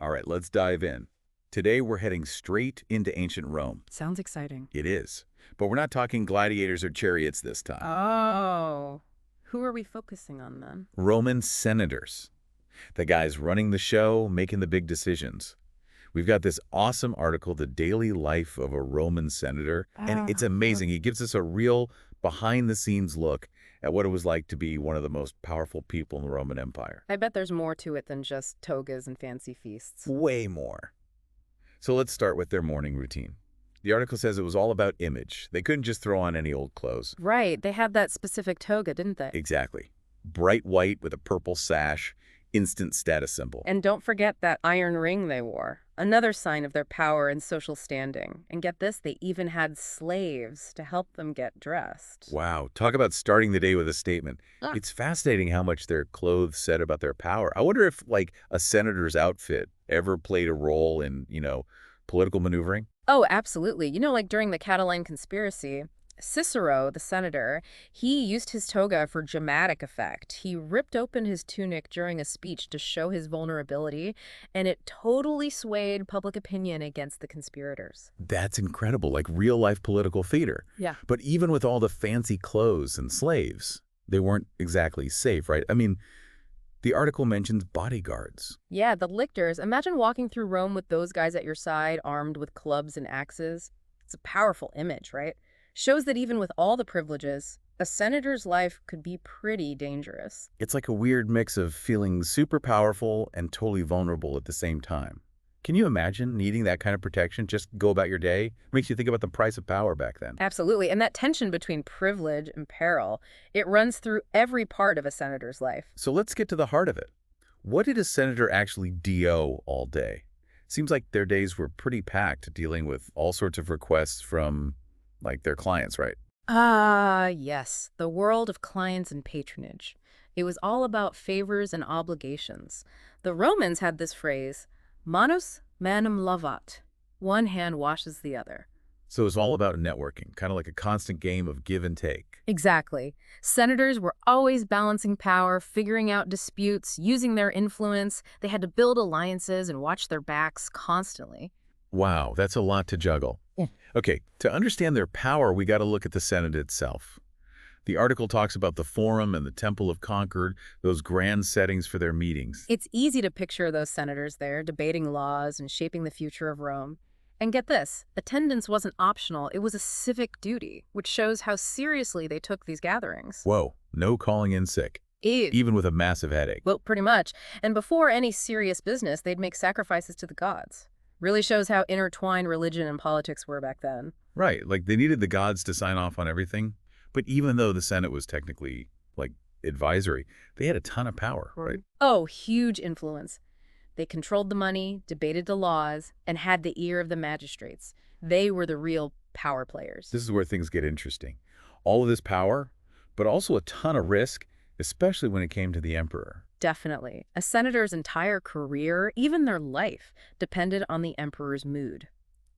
All right, let's dive in. Today we're heading straight into ancient Rome. Sounds exciting. It is. But we're not talking gladiators or chariots this time. Oh. Who are we focusing on then? Roman senators. The guys running the show, making the big decisions. We've got this awesome article, The Daily Life of a Roman Senator, and it's amazing. He gives us a real behind-the-scenes look at what it was like to be one of the most powerful people in the Roman Empire. I bet there's more to it than just togas and fancy feasts. Way more. So let's start with their morning routine. The article says it was all about image. They couldn't just throw on any old clothes. Right, they had that specific toga, didn't they? Exactly. Bright white with a purple sash, instant status symbol. And don't forget that iron ring they wore. Another sign of their power and social standing. And get this, they even had slaves to help them get dressed. Wow, talk about starting the day with a statement. It's fascinating how much their clothes said about their power. I wonder if, like, a senator's outfit ever played a role in, political maneuvering? Oh, absolutely. Like during the Catalan conspiracy, Cicero, the senator, he used his toga for dramatic effect. He ripped open his tunic during a speech to show his vulnerability, and it totally swayed public opinion against the conspirators. That's incredible, like real-life political theater. Yeah. But even with all the fancy clothes and slaves, they weren't exactly safe, right? I mean, the article mentions bodyguards. Yeah, the lictors. Imagine walking through Rome with those guys at your side, armed with clubs and axes. It's a powerful image, right? Shows that even with all the privileges, a senator's life could be pretty dangerous. It's like a weird mix of feeling super powerful and totally vulnerable at the same time. Can you imagine needing that kind of protection? Just go about your day? Makes you think about the price of power back then. Absolutely. And that tension between privilege and peril, it runs through every part of a senator's life. So let's get to the heart of it. What did a senator actually do all day? Seems like their days were pretty packed, dealing with all sorts of requests from, like, their clients, right? Yes, the world of clients and patronage. It was all about favors and obligations. The Romans had this phrase, manus manum lavat. One hand washes the other. So it's all about networking, kind of like a constant game of give and take. Exactly. Senators were always balancing power, figuring out disputes, using their influence. They had to build alliances and watch their backs constantly. Wow, that's a lot to juggle. Yeah. Okay, to understand their power, we got to look at the Senate itself. The article talks about the Forum and the Temple of Concord, those grand settings for their meetings. It's easy to picture those senators there, debating laws and shaping the future of Rome. And get this, attendance wasn't optional, it was a civic duty, which shows how seriously they took these gatherings. Whoa, no calling in sick, Ew. even with a massive headache. Well, pretty much. And before any serious business, they'd make sacrifices to the gods. Really shows how intertwined religion and politics were back then. Right, like they needed the gods to sign off on everything. But even though the Senate was technically, like, advisory, they had a ton of power, right? Oh, huge influence. They controlled the money, debated the laws, and had the ear of the magistrates. They were the real power players. This is where things get interesting. All of this power, but also a ton of risk, especially when it came to the emperor. Definitely. A senator's entire career, even their life, depended on the emperor's mood.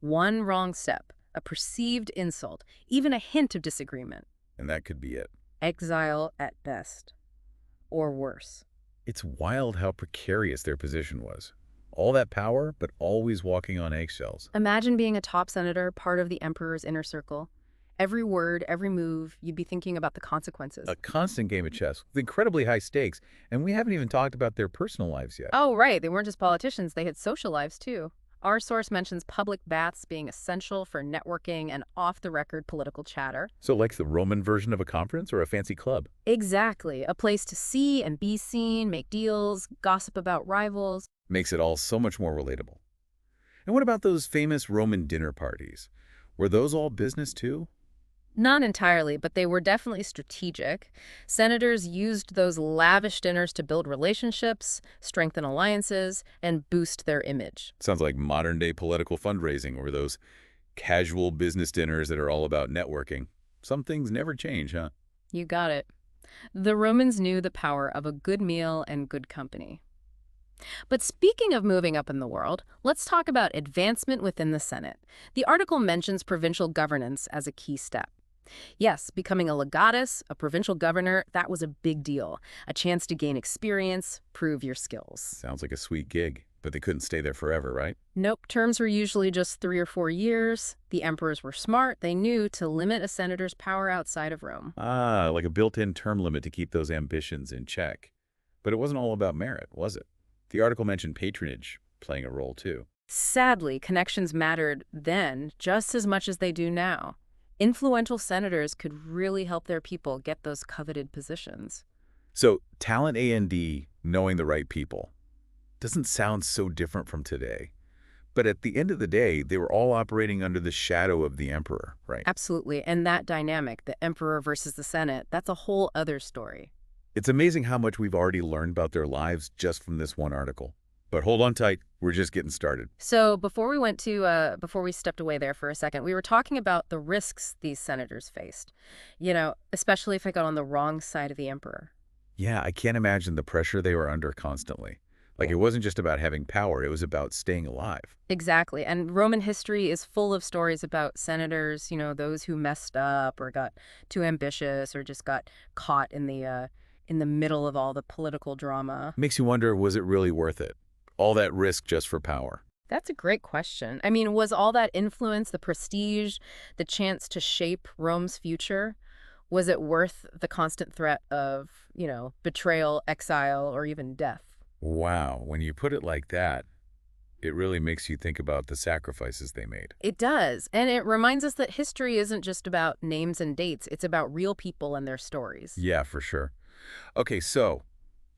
One wrong step, a perceived insult, even a hint of disagreement. And that could be it. Exile at best. Or worse. It's wild how precarious their position was. All that power, but always walking on eggshells. Imagine being a top senator, part of the emperor's inner circle. Every word, every move, you'd be thinking about the consequences. A constant game of chess with incredibly high stakes, and we haven't even talked about their personal lives yet. Oh, right. They weren't just politicians. They had social lives, too. Our source mentions public baths being essential for networking and off-the-record political chatter. So like the Roman version of a conference or a fancy club? Exactly. A place to see and be seen, make deals, gossip about rivals. Makes it all so much more relatable. And what about those famous Roman dinner parties? Were those all business too? Not entirely, but they were definitely strategic. Senators used those lavish dinners to build relationships, strengthen alliances, and boost their image. Sounds like modern-day political fundraising or those casual business dinners that are all about networking. Some things never change, huh? You got it. The Romans knew the power of a good meal and good company. But speaking of moving up in the world, let's talk about advancement within the Senate. The article mentions provincial governance as a key step. Yes, becoming a legatus, a provincial governor, that was a big deal. A chance to gain experience, prove your skills. Sounds like a sweet gig. But they couldn't stay there forever, right? Nope, terms were usually just 3 or 4 years. The emperors were smart. They knew to limit a senator's power outside of Rome. Ah, like a built-in term limit to keep those ambitions in check. But it wasn't all about merit, was it? The article mentioned patronage playing a role, too. Sadly, connections mattered then just as much as they do now. Influential senators could really help their people get those coveted positions. So, talent A&D, knowing the right people, doesn't sound so different from today. But at the end of the day, they were all operating under the shadow of the emperor, right? Absolutely. And that dynamic, the emperor versus the Senate, that's a whole other story. It's amazing how much we've already learned about their lives just from this one article. But hold on tight, we're just getting started. So before we stepped away there for a second, we were talking about the risks these senators faced, especially if I got on the wrong side of the emperor. Yeah, I can't imagine the pressure they were under constantly. Like, it wasn't just about having power, it was about staying alive. Exactly. And Roman history is full of stories about senators, those who messed up or got too ambitious or just got caught in the middle of all the political drama. Makes you wonder, was it really worth it? All that risk just for power? That's a great question. I mean, was all that influence, the prestige, the chance to shape Rome's future, was it worth the constant threat of, betrayal, exile, or even death? Wow, when you put it like that, it really makes you think about the sacrifices they made. It does. And it reminds us that history isn't just about names and dates. It's about real people and their stories. Yeah, for sure. Okay, so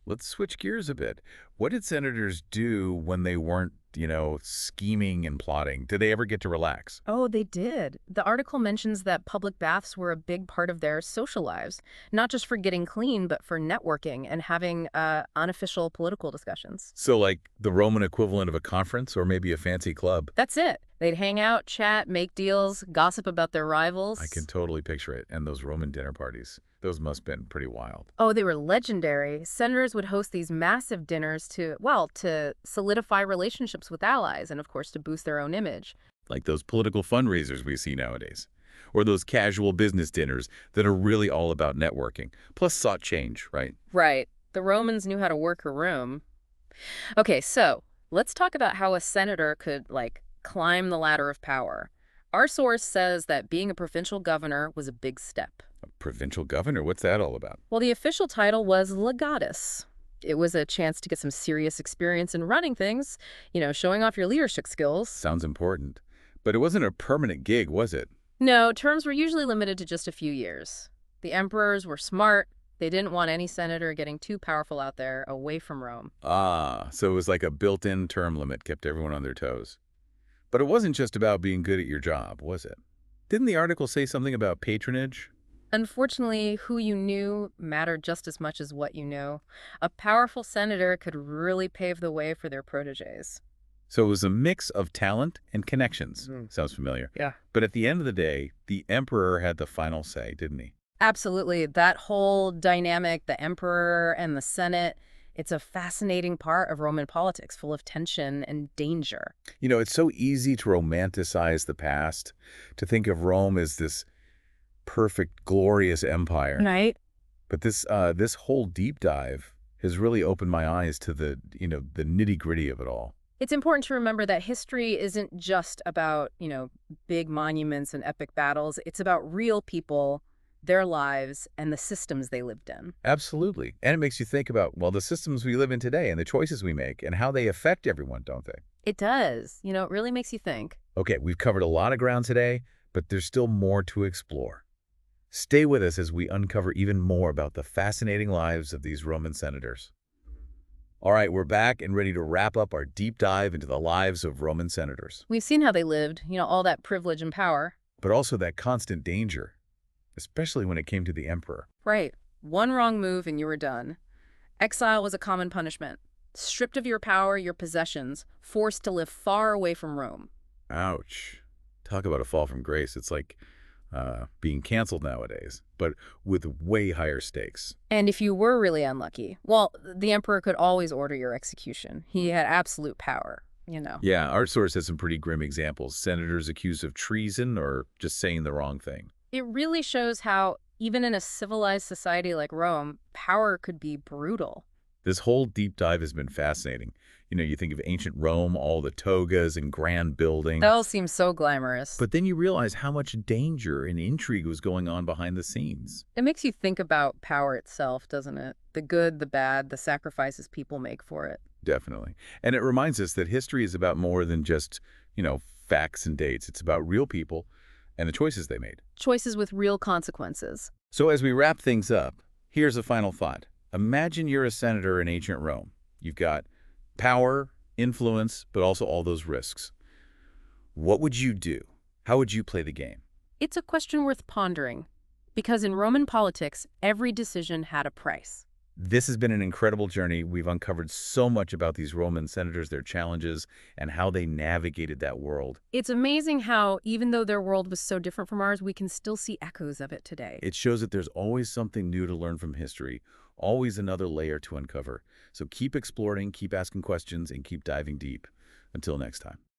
let's switch gears a bit. What did senators do when they weren't, scheming and plotting? Did they ever get to relax? Oh, they did. The article mentions that public baths were a big part of their social lives, not just for getting clean, but for networking and having unofficial political discussions. So like the Roman equivalent of a conference or maybe a fancy club? That's it. They'd hang out, chat, make deals, gossip about their rivals. I can totally picture it. And those Roman dinner parties, those must have been pretty wild. Oh, they were legendary. Senators would host these massive dinners to solidify relationships with allies and, of course, to boost their own image. Like those political fundraisers we see nowadays. Or those casual business dinners that are really all about networking, plus sought change, right? Right. The Romans knew how to work a room. Okay, so let's talk about how a senator could, climb the ladder of power. Our source says that being a provincial governor was a big step. A provincial governor? What's that all about? Well, the official title was legatus. It was a chance to get some serious experience in running things, showing off your leadership skills. Sounds important. But it wasn't a permanent gig, was it? No, terms were usually limited to just a few years. The emperors were smart. They didn't want any senator getting too powerful out there away from Rome. Ah, so it was like a built-in term limit, kept everyone on their toes. But it wasn't just about being good at your job, was it? Didn't the article say something about patronage? Unfortunately, who you knew mattered just as much as what you know. A powerful senator could really pave the way for their protégés. So it was a mix of talent and connections. Sounds familiar. Yeah. But at the end of the day, the emperor had the final say, didn't he? Absolutely. That whole dynamic, the emperor and the Senate, it's a fascinating part of Roman politics, full of tension and danger. It's so easy to romanticize the past, to think of Rome as this perfect, glorious empire. Right. But this whole deep dive has really opened my eyes to the nitty-gritty of it all. It's important to remember that history isn't just about, big monuments and epic battles. It's about real people, their lives, and the systems they lived in. Absolutely. And it makes you think about, the systems we live in today and the choices we make and how they affect everyone, don't they? It does. It really makes you think. Okay, we've covered a lot of ground today, but there's still more to explore. Stay with us as we uncover even more about the fascinating lives of these Roman senators. All right, we're back and ready to wrap up our deep dive into the lives of Roman senators. We've seen how they lived, all that privilege and power. But also that constant danger, especially when it came to the emperor. Right. One wrong move and you were done. Exile was a common punishment. Stripped of your power, your possessions, forced to live far away from Rome. Ouch. Talk about a fall from grace. It's like being canceled nowadays, but with way higher stakes. And if you were really unlucky, the emperor could always order your execution. He had absolute power, Yeah, our source has some pretty grim examples. Senators accused of treason or just saying the wrong thing. It really shows how, even in a civilized society like Rome, power could be brutal. This whole deep dive has been fascinating. You think of ancient Rome, all the togas and grand That all buildings, seems so glamorous. but then you realize how much danger and intrigue was going on behind the scenes. It makes you think about power itself, doesn't it? The good, the bad, the sacrifices people make for it. Definitely. And it reminds us that history is about more than just, facts and dates. It's about real people and the choices they made. Choices with real consequences. So as we wrap things up, here's a final thought. Imagine you're a senator in ancient Rome. You've got power, influence, but also all those risks. What would you do? How would you play the game? It's a question worth pondering, because in Roman politics, every decision had a price. This has been an incredible journey. We've uncovered so much about these Roman senators, their challenges, and how they navigated that world. It's amazing how, even though their world was so different from ours, we can still see echoes of it today. It shows that there's always something new to learn from history, always another layer to uncover. So keep exploring, keep asking questions, and keep diving deep. Until next time.